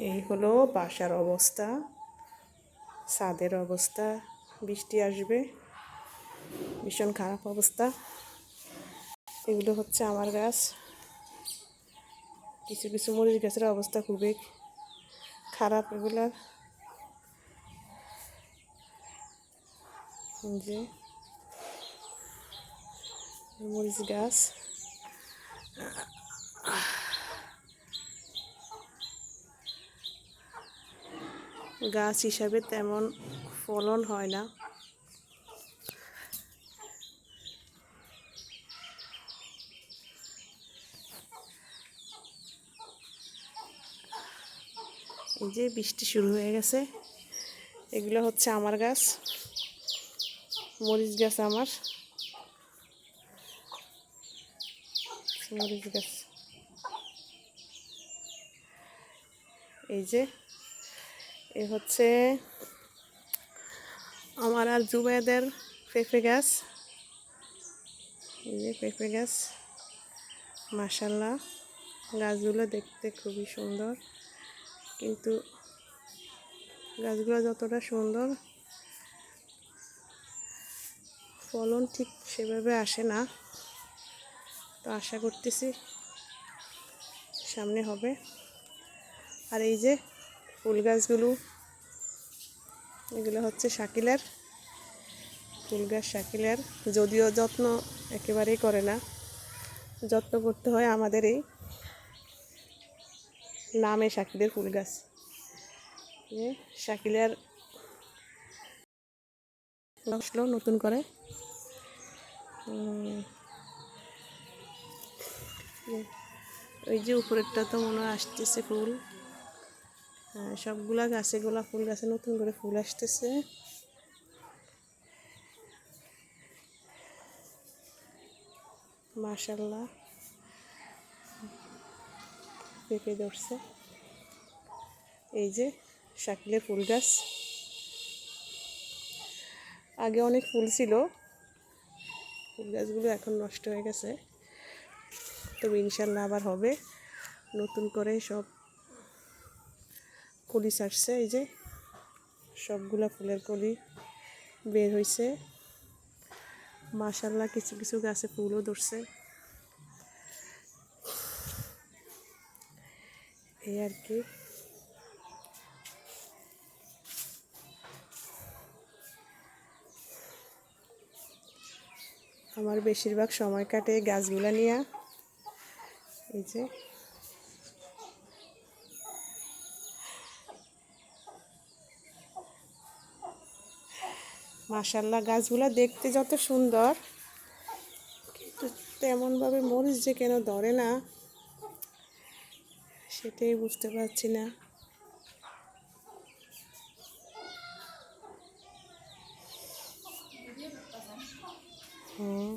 এই হলো বাসার অবস্থা, ছাদের অবস্থা। বৃষ্টি আসবে, ভীষণ খারাপ অবস্থা। এগুলো হচ্ছে আমার গাছ। কিছু কিছু মরিচ গাছের অবস্থা খুবই খারাপ। এগুলার যে মরিচ গাছ, গাছ হিসাবে তেমন ফলন হয় না। এই যে বৃষ্টি শুরু হয়ে গেছে। এগুলো হচ্ছে আমার গাছ, মরিচ গাছ। আমার মরিচ গাছ এই যে, এ হচ্ছে আমার আর জুবাইদের পেঁপে গাছ। এই যে পেঁপে গাছ, মাশাআল্লাহ গাছগুলো দেখতে খুবই সুন্দর, কিন্তু গাছগুলো যতটা সুন্দর ফলন ঠিক সেভাবে আসে না। তো আশা করতেছি সামনে হবে। আর এই যে ফুল গাছগুলো, এগুলো হচ্ছে শাকিলের ফুল গাছ। শাকিলের যদিও যত্ন একেবারেই করে না, যত্ন করতে হয় আমাদের এই নামে শাকিলের ফুল গাছ। শাকিলের আসলো নতুন করে। ওই যে উপরেরটা তো মনে হয় আসতেছে ফুল। সবগুলা গাছে, গোলাপ ফুল গাছে নতুন করে ফুল আসতেছে। মাশাআল্লাহ পেঁপে ধরছে। এই যে শাকিলের ফুল গাছ, আগে অনেক ফুল ছিল, ফুল গাছগুলো এখন নষ্ট হয়ে গেছে। তবে ইনশাল্লাহ আবার হবে, নতুন করে সব কলি ছাড়ছে। এই যে সবগুলা ফুলের কলি বের হয়েছে। মাশাআল্লাহ কিছু কিছু গাছে ফুলও ধরছে। এই আর কি। আমার বেশিরভাগ সময় কাটে গাছগুলা নিয়ে। এই যে মাশাআল্লাহ গাছগুলা দেখতে যত সুন্দর, কিন্তু তেমনভাবে মরিচ যে কেন ধরে না সেটাই বুঝতে পারছি না। হুম।